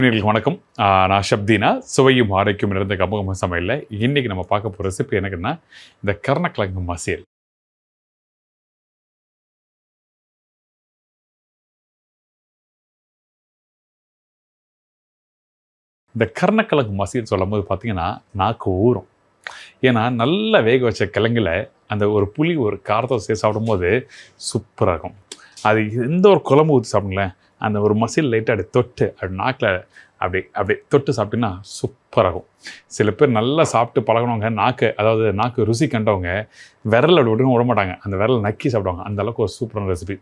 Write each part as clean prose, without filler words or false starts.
நேயர்களுக்கு வணக்கம். நான் ஷப்தீனா. சுவையும் ஆரோக்கியம் நிறைந்த கமகம சமையல்ல இன்னைக்கு நம்ம பார்க்க போகிற ரெசிபி எனக்குன்னா இந்த கருணக்கிழங்கு மசியல். இந்த கருணக்கிழங்கு மசியல் சொல்லும்போது பார்த்தீங்கன்னா நாக்கு ஊறும். ஏன்னா நல்லா வேக வச்ச கிழங்குல அந்த ஒரு புளி ஒரு காரத்தை சேர்த்து சாப்பிடும்போது சூப்பராக இருக்கும். அது எந்த ஒரு குழம்பு ஊற்றி சாப்பிடுங்களேன், அந்த ஒரு மசியல் லைட்டாக அப்படி தொட்டு அப்படி நாக்கில் அப்படி தொட்டு சாப்பிட்டீங்கன்னா சூப்பராக இருக்கும். சில பேர் நல்லா சாப்பிட்டு பழகினவங்க நாக்கு ருசி கண்டவங்க விரல் அப்படி விட மாட்டாங்க, அந்த விரல் நக்கி சாப்பிடுவாங்க. அந்த அளவுக்கு ஒரு சூப்பரான ரெசிபி.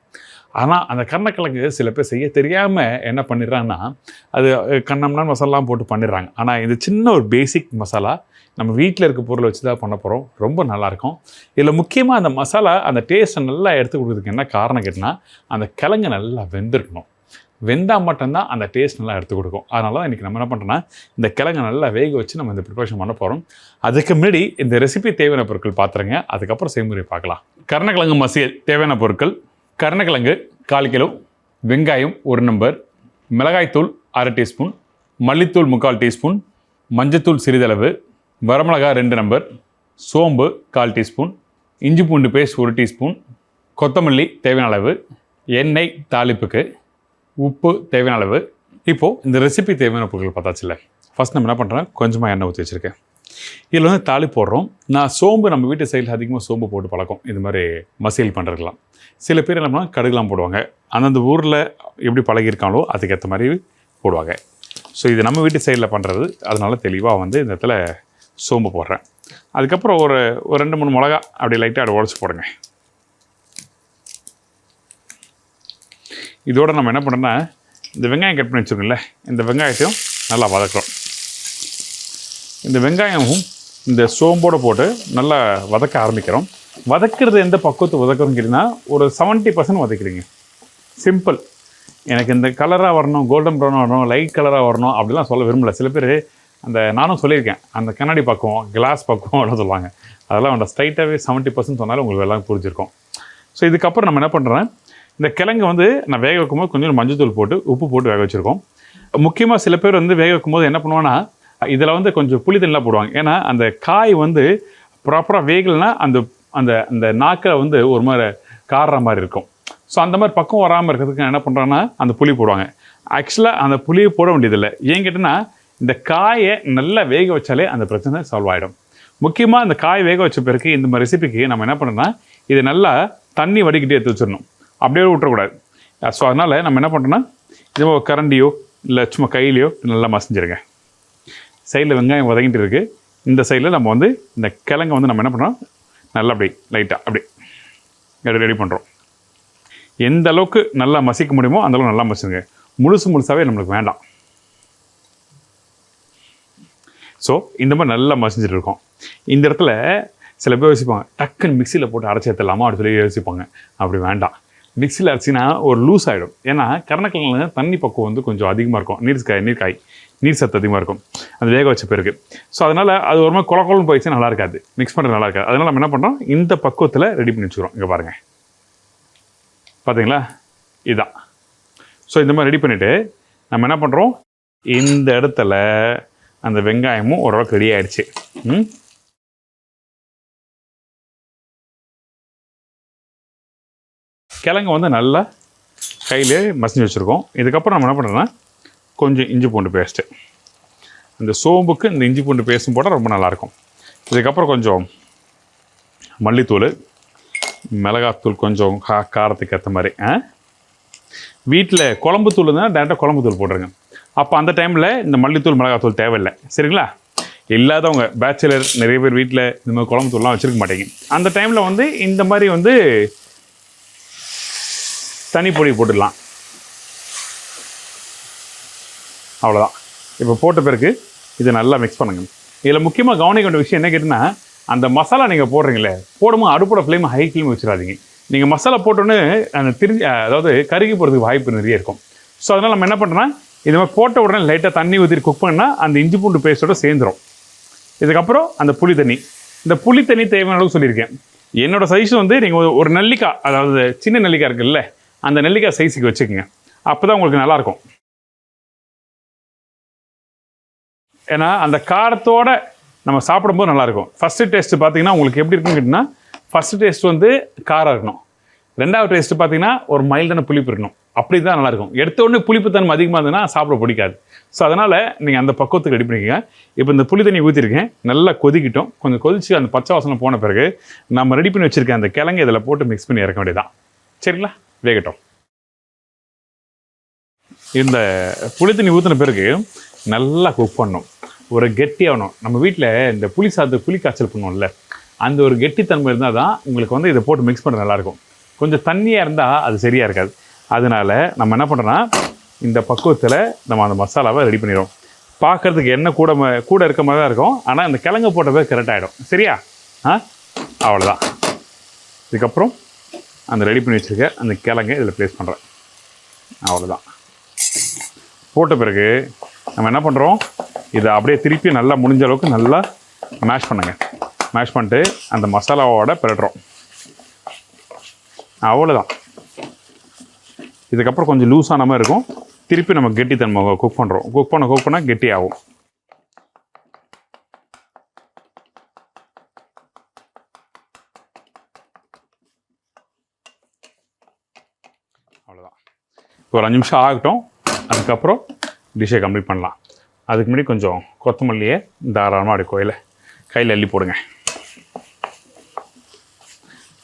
ஆனால் அந்த கருணக்கிழங்கு சில பேர் செய்ய தெரியாமல் என்ன பண்ணிடுறாங்கன்னா அது கண்ணம்னா மசாலாலாம் போட்டு பண்ணிடுறாங்க. ஆனால் இது சின்ன ஒரு பேசிக் மசாலா நம்ம வீட்டில் இருக்க பொருளை வச்சு தான் பண்ண போகிறோம். ரொம்ப நல்லாயிருக்கும். இதில் முக்கியமாக அந்த மசாலா அந்த டேஸ்ட்டை நல்லா எடுத்து கொடுக்குறதுக்கு என்ன காரணம் கேட்டால் அந்த கிழங்கு நல்லா வெந்திருக்கணும். வெந்தால் மட்டும்தான் அந்த டேஸ்ட் நல்லா எடுத்து கொடுக்கும். அதனால தான் இன்றைக்கி நம்ம என்ன பண்ணுறோன்னா இந்த கிழங்கு நல்லா வேக வச்சு நம்ம இந்த ப்ரிப்பரேஷன் பண்ண போகிறோம். அதுக்கு முன்னாடி இந்த ரெசிபி தேவையான பொருட்கள் பார்த்துருங்க, அதுக்கப்புறம் செய்முறை பார்க்கலாம். கருணக்கிழங்கு மசியல் தேவையான பொருட்கள்: கருணக்கிழங்கு 1/4 கிலோ, வெங்காயம் 1 நம்பர், மிளகாய்த்தூள் 1/2 டீஸ்பூன், மல்லித்தூள் 3/4 டீஸ்பூன், மஞ்சத்தூள் சிறிதளவு, வரமிளகாய் 2 நம்பர், சோம்பு 1/4 டீஸ்பூன், இஞ்சி பூண்டு பேஸ்ட் 1 டீஸ்பூன், கொத்தமல்லி தேவையான அளவு, எண்ணெய் தாளிப்புக்கு, உப்பு தேவையான அளவு. இப்போது இந்த ரெசிபி தேவையான பொருட்கள் பார்த்தாச்சுல்ல. ஃபஸ்ட் நம்ம என்ன பண்ணுறோம், கொஞ்சமாக எண்ணெய் ஊற்றி வச்சுருக்கேன். இதில் வந்து தாளிப்பு போடுறோம். நான் சோம்பு நம்ம வீட்டு சைடில் அதிகமாக சோம்பு போட்டு பழக்கம், இது மாதிரி மசியல் பண்ணுறதுலாம். சில பேர் என்ன பண்ணால் கடுகுலாம் போடுவாங்க. அந்தந்த ஊரில் எப்படி பழகியிருக்காங்களோ அதுக்கேற்ற மாதிரி போடுவாங்க. ஸோ இது நம்ம வீட்டு சைடில் பண்ணுறது, அதனால தெளிவாக வந்து இந்த இடத்துல சோம்பு போடுறேன். அதுக்கப்புறம் ஒரு 2-3 மிளகா அப்படி லைட்டாக அப்படி உடச்சி போடுங்க. இதோடு நம்ம என்ன பண்ணோன்னா இந்த வெங்காயம் கட் பண்ணி வச்சுருக்கோம்ல, இந்த வெங்காயத்தையும் நல்லா வதக்குறோம். இந்த வெங்காயமும் இந்த சோம்போடு போட்டு நல்லா வதக்க ஆரம்பிக்கிறோம். வதக்கிறது எந்த பக்குவத்தை வதக்குறோன்னு கேட்டிங்கன்னா ஒரு 70% வதக்கிறீங்க. சிம்பிள். எனக்கு இந்த கலராக வரணும், கோல்டன் ப்ரௌனாக வரணும், லைட் கலராக வரணும் அப்படிலாம் சொல்ல விரும்பல. சில பேர் அந்த நானும் சொல்லியிருக்கேன், அந்த கண்ணாடி பக்குவம், கிளாஸ் பக்குவம் அப்படின்னு சொல்லுவாங்க. அதெல்லாம் அந்த ஸ்ட்ரைட்டாகவே 70% சொன்னாலும் உங்களுக்கு எல்லாம் புரிஞ்சிருக்கும். ஸோ இதுக்கப்புறம் நம்ம என்ன பண்ணுறேன், இந்த கிழங்கு வந்து நான் வேக வைக்கும்போது கொஞ்சம் மஞ்சத்தூள் போட்டு உப்பு போட்டு வேக வச்சுருக்கோம். முக்கியமாக சில பேர் வந்து வேக வைக்கும்போது என்ன பண்ணுவாங்கன்னா இதில் வந்து கொஞ்சம் புளி தண்ணிலாம் போடுவாங்க. ஏன்னா அந்த காய் வந்து ப்ராப்பராக வேகலைன்னா அந்த அந்த அந்த நாக்கில் வந்து ஒரு மாதிரி காடுற மாதிரி இருக்கும். ஸோ அந்த மாதிரி பக்கம் வராமல் இருக்கிறதுக்கு என்ன பண்ணுறாங்கன்னா அந்த புளி போடுவாங்க. ஆக்சுவலாக அந்த புளியை போட வேண்டியதில்லை. ஏன் கேட்டிங்கன்னா இந்த காயை நல்லா வேக வச்சாலே அந்த பிரச்சனை சால்வ் ஆகிடும். முக்கியமாக இந்த காய் வேக வச்ச பிறகு இந்த மாதிரி ரெசிபிக்கு நம்ம என்ன பண்ணுறோன்னா இதை நல்லா தண்ணி வடிக்கிட்டே எடுத்து வச்சிடணும், அப்படியே விட்டுறக்கூடாது. ஸோ அதனால் நம்ம என்ன பண்ணுறோன்னா இது கரண்டியோ இல்லை சும்மா கையிலையோ நல்லா மசிஞ்சிருங்க. சைடில் வெங்காயம் வதங்கிட்டு இருக்குது, இந்த சைடில் நம்ம வந்து இந்த கிழங்கை வந்து நம்ம என்ன பண்ணுறோம் நல்லா அப்படி லைட்டாக அப்படி ரெடி பண்ணுறோம். எந்த அளவுக்கு நல்லா மசிக்க முடியுமோ அந்தளவுக்கு நல்லா மசிங்க. முழுசாகவே நம்மளுக்கு வேண்டாம். ஸோ இந்த மாதிரி நல்லா மசிஞ்சிட்டு இருக்கோம். இந்த இடத்துல சில பேர் யோசிப்பாங்க, டக்குன்னு மிக்சியில் போட்டு அரைச்சி எடுத்துடலாமா அப்படி சொல்லி யோசிப்பாங்க. அப்படி வேண்டாம். மிக்சியில் அரைச்சின்னா ஒரு லூஸ் ஆகிடும். ஏன்னா கருணக்கிழங்குல தண்ணி பக்குவம் வந்து கொஞ்சம் அதிகமாக இருக்கும். நீர் சத்து அதிகமாக இருக்கும் அது வேக வச்ச பிறகு. ஸோ அதனால் அது ஒரு மாதிரி குழம்பு போயிடுச்சு, நல்லா இருக்காது, மிக்ஸ் பண்ணுறது நல்லா இருக்காது. அதனால் நம்ம என்ன பண்ணுறோம், இந்த பக்குவத்தில் ரெடி பண்ணி வச்சுக்கிறோம். இங்கே பாருங்கள், பார்த்தீங்களா, இதுதான். ஸோ இந்த மாதிரி ரெடி பண்ணிவிட்டு நம்ம என்ன பண்ணுறோம், இந்த இடத்துல அந்த வெங்காயமும் ஓரளவுக்கு ரெடி ஆகிடுச்சு. கிழங்கு வந்து நல்லா கையிலே மசிஞ்சு வச்சுருக்கோம். இதுக்கப்புறம் நம்ம என்ன பண்ணுறோன்னா கொஞ்சம் இஞ்சி பூண்டு பேஸ்ட்டு, இந்த சோம்புக்கு இந்த இஞ்சி பூண்டு பேஸ்ட்டும் போட்டால் ரொம்ப நல்லாயிருக்கும். இதுக்கப்புறம் கொஞ்சம் மல்லித்தூள், மிளகாத்தூள் கொஞ்சம் காரத்துக்கு ஏற்ற மாதிரி. வீட்டில் குழம்பு தூள் இருந்தால் டேரெக்டாக குழம்பு தூள் போட்டுருங்க. அப்போ அந்த டைமில் இந்த மல்லித்தூள் மிளகாத்தூள் தேவையில்லை, சரிங்களா? இல்லாதவங்க பேச்சுலர் நிறைய பேர் வீட்டில் இந்த மாதிரி குழம்பு தூள்லாம் வச்சுருக்க மாட்டேங்க. அந்த டைமில் வந்து இந்த மாதிரி வந்து தனி பொடி போட்டுடலாம். அவ்வளோதான். இப்போ போட்ட பிறகு இதை நல்லா மிக்ஸ் பண்ணுங்கள். இதில் முக்கியமாக கவனிக்க வேண்டிய விஷயம் என்ன கேட்டிங்கன்னா, அந்த மசாலா நீங்கள் போடுறீங்களே, போடும்போது அடுப்போட ஃப்ளேம் ஹை ஃப்ளேம் வச்சிடாதீங்க. நீங்கள் மசாலா போட்டோன்னே அந்த அதாவது கருகி போகிறதுக்கு வாய்ப்பு நிறைய இருக்கும். ஸோ அதனால் நம்ம என்ன பண்ணுறோன்னா இது மாதிரி போட்ட உடனே லைட்டாக தண்ணி ஊற்றி குக் பண்ணால் அந்த இஞ்சி பூண்டு பேஸ்ட்டோட சேர்ந்துடும். இதுக்கப்புறம் அந்த புளி தண்ணி, இந்த புளி தண்ணி தேவையான அளவுக்கு சொல்லியிருக்கேன். என்னோடய சைஸ் வந்து நீங்கள் ஒரு நெல்லிக்காய், அதாவது சின்ன நெல்லிக்காய் இருக்குல்ல, அந்த நெல்லிக்காய் சைஸுக்கு வச்சுக்கோங்க. அப்போ தான் உங்களுக்கு நல்லாயிருக்கும். ஏன்னா அந்த காரத்தோட நம்ம சாப்பிடும்போது நல்லாயிருக்கும். ஃபஸ்ட்டு டேஸ்ட்டு பார்த்தீங்கன்னா உங்களுக்கு எப்படி இருக்குன்னு கேட்டிங்கன்னா, ஃபஸ்ட்டு டேஸ்ட் வந்து காரம் இருக்கணும். ரெண்டாவது டேஸ்ட்டு பார்த்தீங்கன்னா ஒரு மைல்டான புளிப்பு இருக்கணும். அப்படி தான் நல்லாயிருக்கும். எடுத்த உடனே புளிப்புத்தன்மை அதிகமாக இருந்ததுன்னா சாப்பிட பிடிக்காது. ஸோ அதனால் நீங்கள் அந்த பக்குவத்துக்கு ரெடி பண்ணிக்கோங்க. இப்போ இந்த புளி தண்ணி ஊற்றிருக்கேன், நல்லா கொதிக்கிட்டோம். கொஞ்சம் கொதிச்சு அந்த பச்சை வாசனை போன பிறகு நம்ம ரெடி பண்ணி வச்சுருக்கேன் அந்த கிழங்கு இதில் போட்டு மிக்ஸ் பண்ணி இறக்க வேண்டியதான். சரிங்களா? வேகட்டும். இந்த புளி தண்ணி ஊற்றின பிறகு நல்லா குக் பண்ணணும். ஒரு கெட்டியாகணும். நம்ம வீட்டில் இந்த புளி சாதத்துக்கு புளி காய்ச்சல் பண்ணுவோம்ல, அந்த ஒரு கெட்டித்தன்மை இருந்தால் தான் உங்களுக்கு வந்து இதை போட்டு மிக்ஸ் பண்ண நல்லாயிருக்கும். கொஞ்சம் தண்ணியாக இருந்தால் அது சரியாக இருக்காது. அதனால் நம்ம என்ன பண்ணுறோன்னா, இந்த பக்குவத்தில் நம்ம அந்த மசாலாவை ரெடி பண்ணிடுவோம். பார்க்குறதுக்கு எண்ணெய் கூட இருக்க மாதிரி தான் இருக்கும். ஆனால் இந்த கிழங்கு போட்ட பேர் கரெக்ட் ஆகிடும். சரியா? அவ்வளோதான். இதுக்கப்புறம் அந்த ரெடி பண்ணி வச்சுருக்க அந்த கிழங்கை இதில் ப்ளேஸ் பண்ணுறேன். அவ்வளோதான். போட்ட பிறகு நம்ம என்ன பண்ணுறோம், இதை அப்படியே திருப்பி நல்லா முடிஞ்ச அளவுக்கு நல்லா மேஷ் பண்ணுங்க. மேஷ் பண்ணிட்டு அந்த மசாலாவோட பிரட்டுறோம். அவ்வளோதான். இதுக்கப்புறம் கொஞ்சம் லூஸான மாதிரி இருக்கும். திருப்பி நம்ம கெட்டித்தன்மை குக் பண்ணுறோம். குக் பண்ணால் கெட்டி ஆகும். அவ்வளோதான். ஒரு 5 நிமிஷம் ஆகட்டும். அதுக்கப்புறம் டிஷ்ஷை கம்ப்ளீட் பண்ணலாம். அதுக்கு முன்னாடி கொஞ்சம் கொத்தமல்லியை தாராளமாக அப்படி கையில் அள்ளி போடுங்க.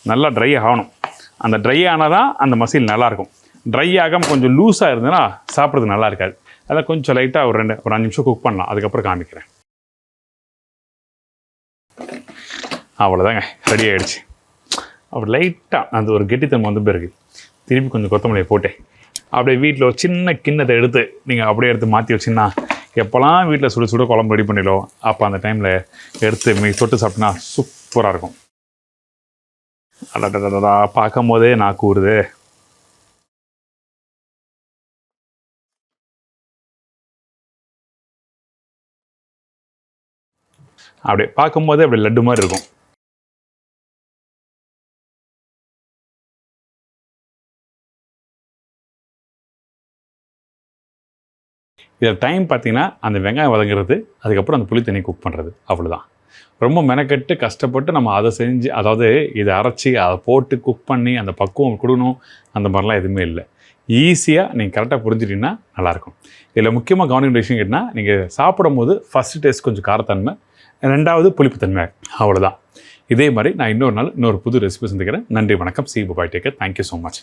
நல்லா ட்ரை ஆகணும். அந்த ட்ரை ஆனால் தான் அந்த மசில் நல்லாயிருக்கும். ட்ரை ஆகாமல் கொஞ்சம் லூஸாக இருந்ததுன்னா சாப்பிட்றது நல்லா இருக்காது. அதை கொஞ்சம் லைட்டாக ஒரு 5 நிமிஷம் குக் பண்ணலாம். அதுக்கப்புறம் காமிக்கிறேன். அவ்வளோதாங்க, ரெடி ஆகிடுச்சு. அப்படி லைட்டாக அந்த ஒரு கெட்டித்தன்மை வந்து பிறகு திருப்பி கொஞ்சம் கொத்தமல்லியை போட்டு அப்படியே வீட்டில் ஒரு சின்ன கிண்ணத்தை எடுத்து நீங்கள் அப்படியே எடுத்து மாற்றி வச்சிங்கன்னா, எப்போல்லாம் வீட்டில் சுட சுட குழம்பு ரெடி பண்ணிடும், அப்போ அந்த டைமில் எடுத்து தொட்டு சாப்பிட்டா சூப்பராக இருக்கும். அடடா, பார்க்கும் போதே நாக்கு ஊறுது. அப்படியே பார்க்கும்போதே அப்படி லட்டு மாதிரி இருக்கும். இதில் டைம் பார்த்தீங்கன்னா அந்த வெங்காயம் வதங்குறது, அதுக்கப்புறம் அந்த புளி தண்ணி குக் பண்ணுறது, அவ்வளோதான். ரொம்ப மெனக்கெட்டு கஷ்டப்பட்டு நம்ம அதை செஞ்சு, அதாவது இதை அரைச்சி அதை போட்டு குக் பண்ணி அந்த பக்குவம் கொடுக்கணும், அந்த மாதிரிலாம் எதுவுமே இல்லை. ஈஸியாக நீங்கள் கரெக்டாக புரிஞ்சுட்டிங்கன்னா நல்லாயிருக்கும். இதில் முக்கியமாக கவனிக்கிற விஷயம் கேட்டால், நீங்கள் சாப்பிடும் போது ஃபஸ்ட்டு டேஸ்ட் கொஞ்சம் காரத்தன்மை, ரெண்டாவது புளிப்புத்தன்மை, அவ்வளோதான். இதே மாதிரி நான் இன்னொரு நாள் இன்னொரு புது ரெசிபி சந்திக்கிறேன். நன்றி, வணக்கம். See bye, take care. Thank you so much.